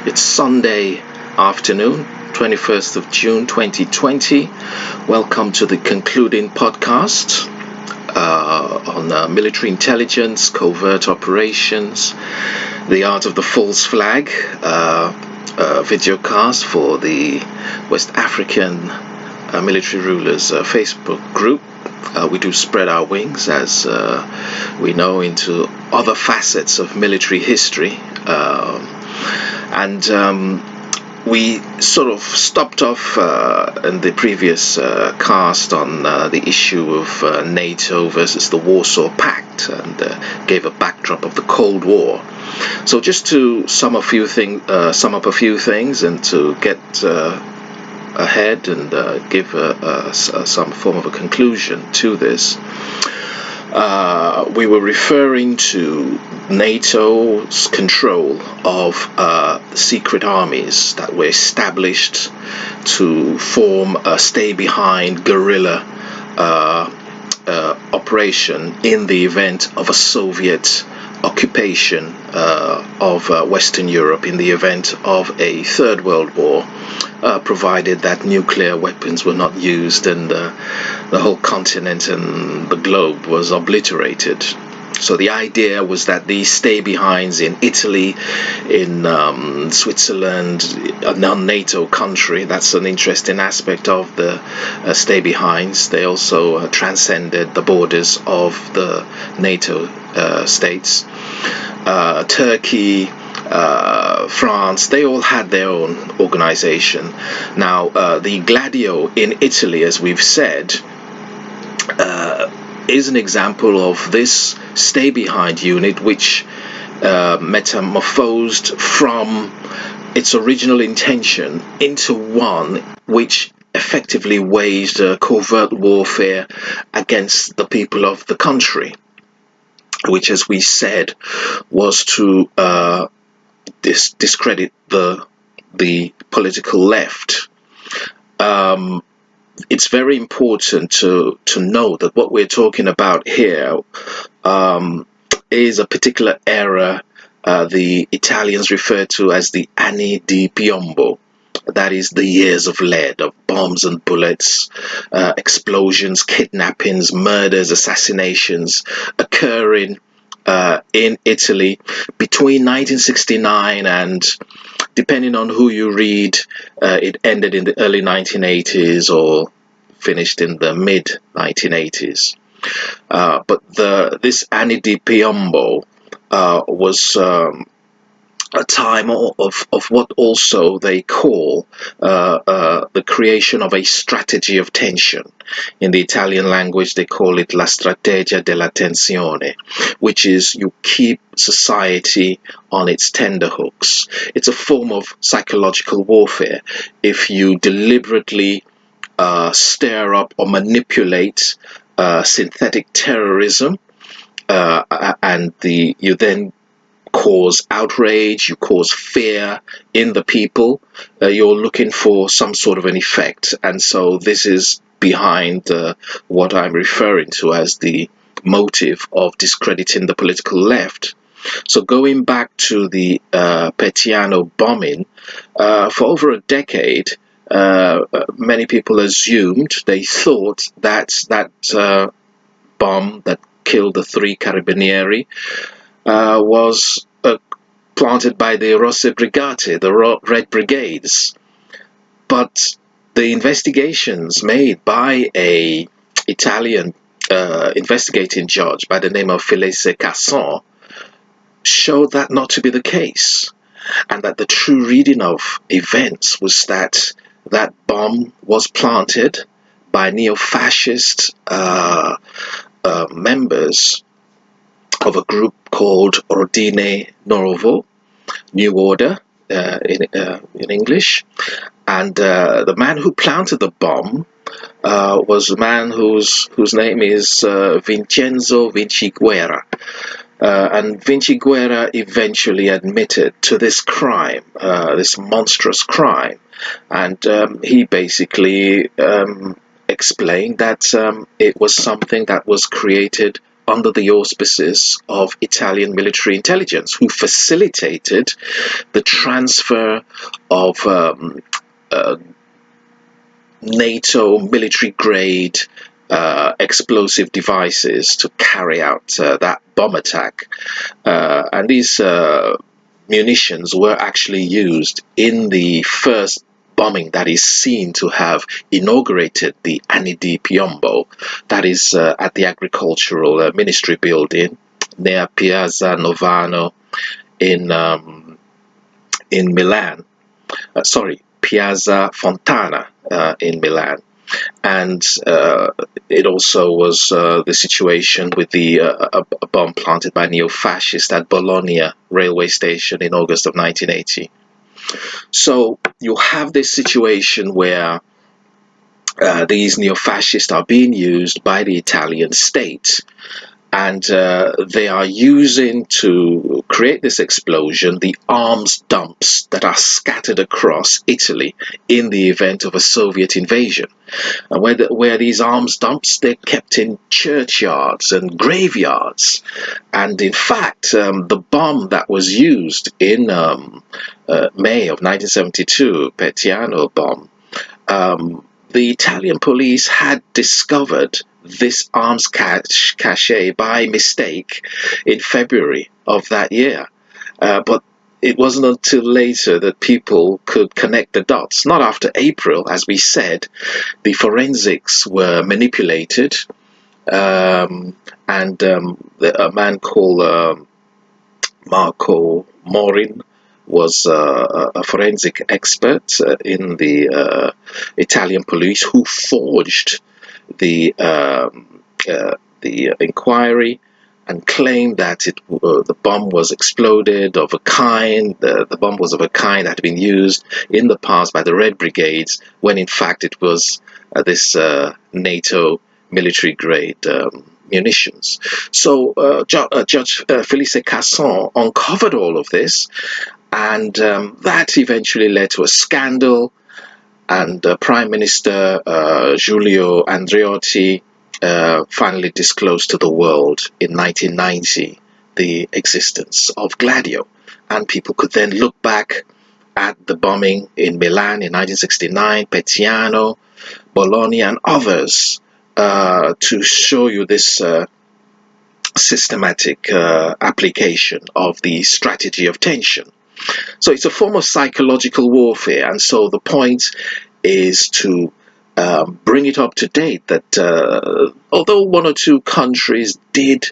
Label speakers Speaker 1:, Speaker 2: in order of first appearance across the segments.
Speaker 1: It's Sunday afternoon, 21st of June 2020. Welcome to the concluding podcast on military intelligence, covert operations, the art of the false flag, videocast for the West African military rulers Facebook group. We do spread our wings, as we know, into other facets of military history. We sort of stopped off in the previous cast on the issue of NATO versus the Warsaw Pact, and gave a backdrop of the Cold War. So just to sum up a few things, and to get ahead and give some form of a conclusion to this. We were referring to NATO's control of secret armies that were established to form a stay-behind guerrilla operation in the event of a Soviet occupation of Western Europe, in the event of a Third World War, provided that nuclear weapons were not used and the whole continent and the globe was obliterated. So the idea was that these stay-behinds in Italy, in Switzerland, a non-NATO country, that's an interesting aspect of the stay-behinds. They also transcended the borders of the NATO states. Turkey, France, they all had their own organization. Now, the Gladio in Italy, as we've said, is an example of this stay-behind unit, which metamorphosed from its original intention into one which effectively waged a covert warfare against the people of the country, which, as we said, was to discredit the political left. It's very important to know that what we're talking about here is a particular era the Italians refer to as the anni di piombo. That is the years of lead, of bombs and bullets, explosions, kidnappings, murders, assassinations occurring in Italy between 1969 and, depending on who you read, it ended in the early 1980s or finished in the mid 1980s. But this anni di piombo was a time of what also they call the creation of a strategy of tension. In the Italian language, they call it la strategia della tensione, which is you keep society on its tenterhooks. It's a form of psychological warfare. If you deliberately stir up or manipulate synthetic terrorism, and you then cause outrage, you cause fear in the people, you're looking for some sort of an effect. And so this is behind what I'm referring to as the motive of discrediting the political left. So going back to the Petiano bombing, for over a decade, many people they thought that bomb that killed the 3 Carabinieri was planted by the the Red Brigades. But the investigations made by a Italian investigating judge by the name of Felice Casson showed that not to be the case, and that the true reading of events was that bomb was planted by neo-fascist members of a group called Ordine Nuovo, New Order in English. And the man who planted the bomb was a man whose name is Vincenzo Vinciguerra. And Vinciguerra eventually admitted to this crime, this monstrous crime. And he basically explained that it was something that was created under the auspices of Italian military intelligence, who facilitated the transfer of NATO military-grade explosive devices to carry out that bomb attack. And these munitions were actually used in the first bombing that is seen to have inaugurated the Anni di Piombo, that is at the Agricultural Ministry building near Piazza Novano in Milan. Piazza Fontana in Milan. And it also was the situation with the a bomb planted by neo-fascists at Bologna railway station in August of 1980. So you have this situation where these neo-fascists are being used by the Italian state, and they are using to create this explosion the arms dumps that are scattered across Italy in the event of a Soviet invasion. And where these arms dumps, they're kept in churchyards and graveyards. And in fact, the bomb that was used in May of 1972, Petiano bomb, the Italian police had discovered this arms cache by mistake in February of that year. But it wasn't until later that people could connect the dots. Not after April, as we said. The forensics were manipulated, and a man called Marco Morin was a forensic expert in the Italian police, who forged the inquiry and claimed that the bomb was exploded of a kind. The bomb was of a kind that had been used in the past by the Red Brigades, when in fact it was this NATO military-grade munitions. So Judge Felice Casson uncovered all of this, and that eventually led to a scandal, and Prime Minister Giulio Andreotti finally disclosed to the world in 1990 the existence of Gladio. And people could then look back at the bombing in Milan in 1969, Petiano, Bologna, and others to show you this systematic application of the strategy of tension. So it's a form of psychological warfare, and so the point is to bring it up to date that although one or two countries did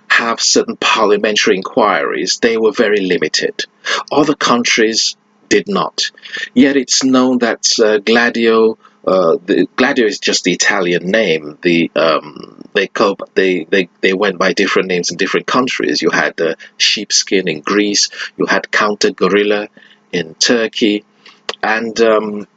Speaker 1: have certain parliamentary inquiries, they were very limited. Other countries did not. Yet it's known that Gladio, Gladio is just the Italian name. They went by different names in different countries. You had sheepskin in Greece, you had counter guerrilla in Turkey, and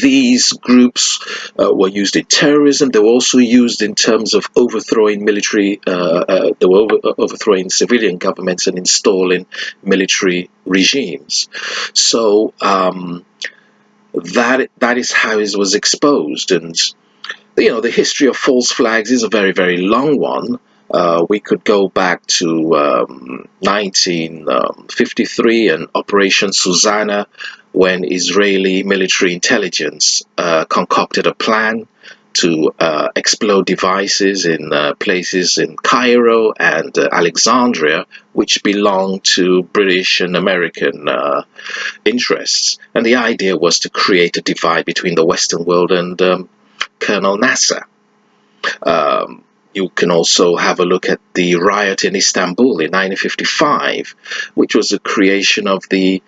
Speaker 1: these groups were used in terrorism. They were also used in terms of overthrowing military. They were overthrowing civilian governments and installing military regimes. So that is how it was exposed. And the history of false flags is a very, very long one. We could go back to 1953 and Operation Susannah, when Israeli military intelligence concocted a plan to explode devices in places in Cairo and Alexandria, which belonged to British and American interests. And the idea was to create a divide between the Western world and Colonel Nasser. You can also have a look at the riot in Istanbul in 1955, which was a creation of the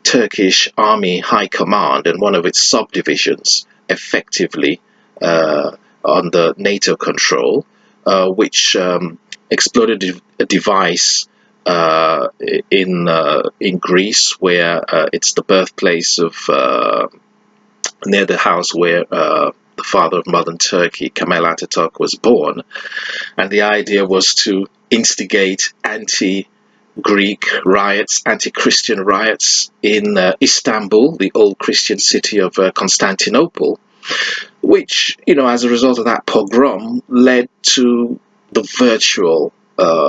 Speaker 1: Turkish Army High Command and one of its subdivisions, effectively under NATO control, which exploded a device in Greece, where it's the birthplace of near the house where the father of modern Turkey, Kemal Atatürk, was born. And the idea was to instigate anti-Greek riots, anti-Christian riots in Istanbul, the old Christian city of Constantinople. which, as a result of that pogrom, led to the virtual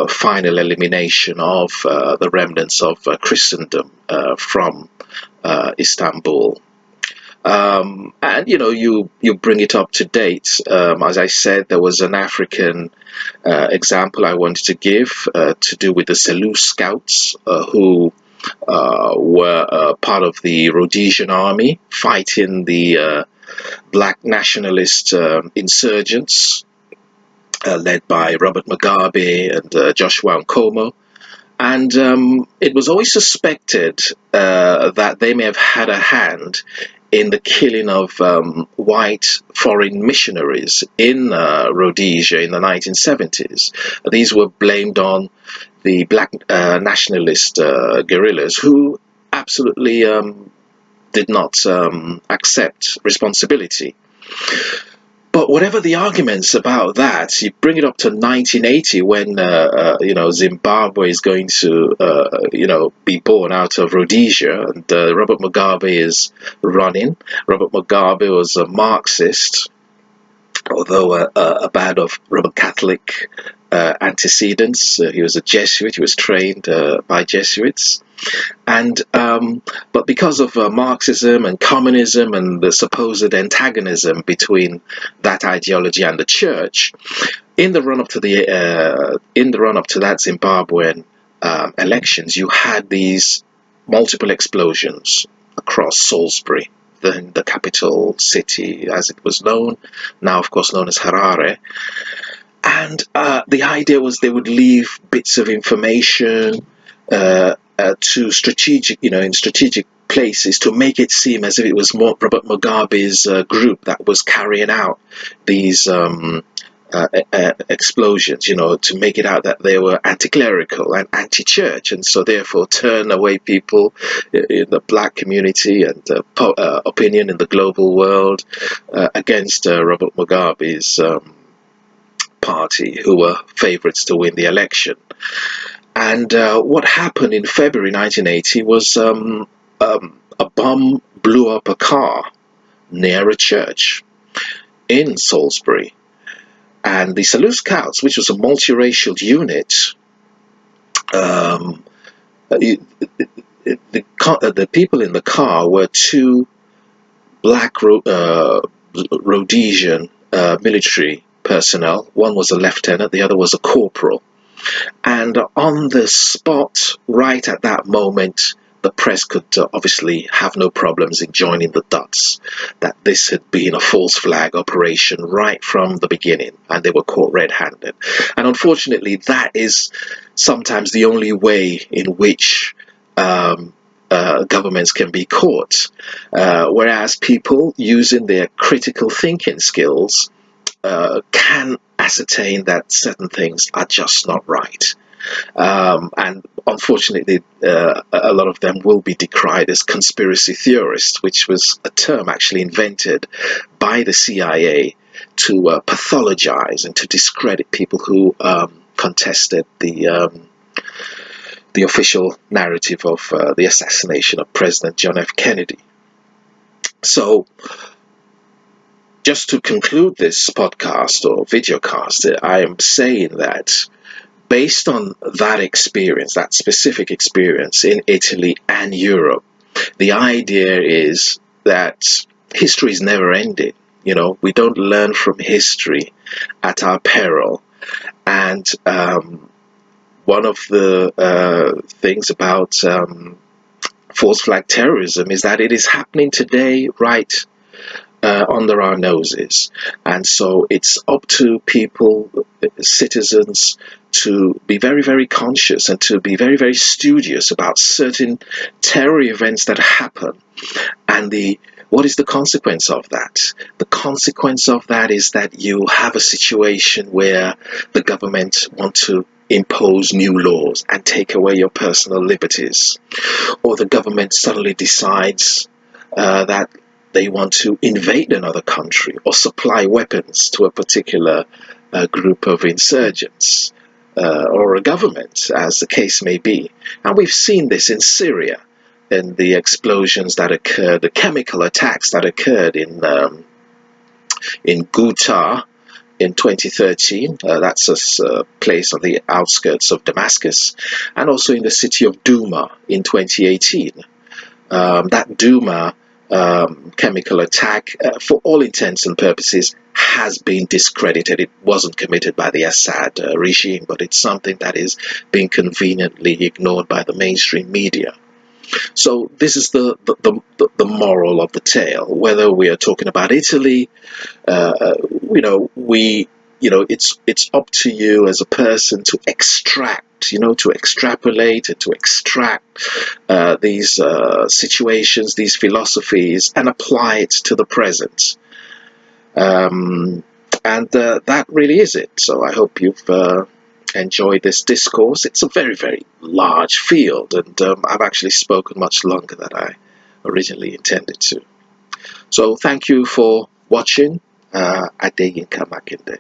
Speaker 1: final elimination of the remnants of Christendom from Istanbul. And you bring it up to date. As I said, there was an African example I wanted to give to do with the Selous scouts who were part of the Rhodesian army fighting the black nationalist insurgents led by Robert Mugabe and Joshua Nkomo. And it was always suspected that they may have had a hand in the killing of white foreign missionaries in Rhodesia in the 1970s. These were blamed on the black nationalist guerrillas who absolutely did not accept responsibility. But whatever the arguments about that, you bring it up to 1980 when Zimbabwe is going to be born out of Rhodesia, and Robert Mugabe is running. Robert Mugabe was a Marxist, although a bad of Roman Catholic antecedents. He was a Jesuit. He was trained by Jesuits. And but because of Marxism and communism and the supposed antagonism between that ideology and the church, in the run up to that Zimbabwean elections, you had these multiple explosions across Salisbury, the capital city as it was known, now of course known as Harare. And the idea was they would leave bits of information to in strategic places to make it seem as if it was more Robert Mugabe's group that was carrying out these explosions, to make it out that they were anti-clerical and anti-church, and so therefore turn away people in the black community and opinion in the global world against Robert Mugabe's party, who were favourites to win the election. And what happened in February 1980 was a bomb blew up a car near a church in Salisbury. And the Selous Scouts, which was a multiracial unit, the people in the car were two black Rhodesian military personnel. One was a lieutenant, the other was a corporal. And on the spot, right at that moment, the press could obviously have no problems in joining the dots that this had been a false flag operation right from the beginning, and they were caught red-handed. And unfortunately, that is sometimes the only way in which governments can be caught, whereas people using their critical thinking skills can ascertain that certain things are just not right. And unfortunately, a lot of them will be decried as conspiracy theorists, which was a term actually invented by the CIA to pathologize and to discredit people who contested the official narrative of the assassination of President John F. Kennedy. So, just to conclude this podcast or videocast, I am saying that based on that experience, that specific experience in Italy and Europe, the idea is that history is never ending. We don't learn from history at our peril. And one of the things about false flag terrorism is that it is happening today right under our noses. And so it's up to people, citizens, to be very, very conscious and to be very, very studious about certain terror events that happen. And what is the consequence of that? The consequence of that is that you have a situation where the government want to impose new laws and take away your personal liberties. Or the government suddenly decides that they want to invade another country or supply weapons to a particular group of insurgents or a government, as the case may be. And we've seen this in Syria, in the explosions that occurred, the chemical attacks that occurred in in Ghouta in 2013. That's a place on the outskirts of Damascus, and also in the city of Douma in 2018. That Douma chemical attack, for all intents and purposes, has been discredited. It wasn't committed by the Assad regime, but it's something that is being conveniently ignored by the mainstream media. So this is the moral of the tale. Whether we are talking about Italy, it's up to you as a person to extract, to extrapolate and to extract these situations, these philosophies, and apply it to the present. And that really is it. So I hope you've enjoyed this discourse. It's a very, very large field, and I've actually spoken much longer than I originally intended to. So thank you for watching. Adeyinka Makinde.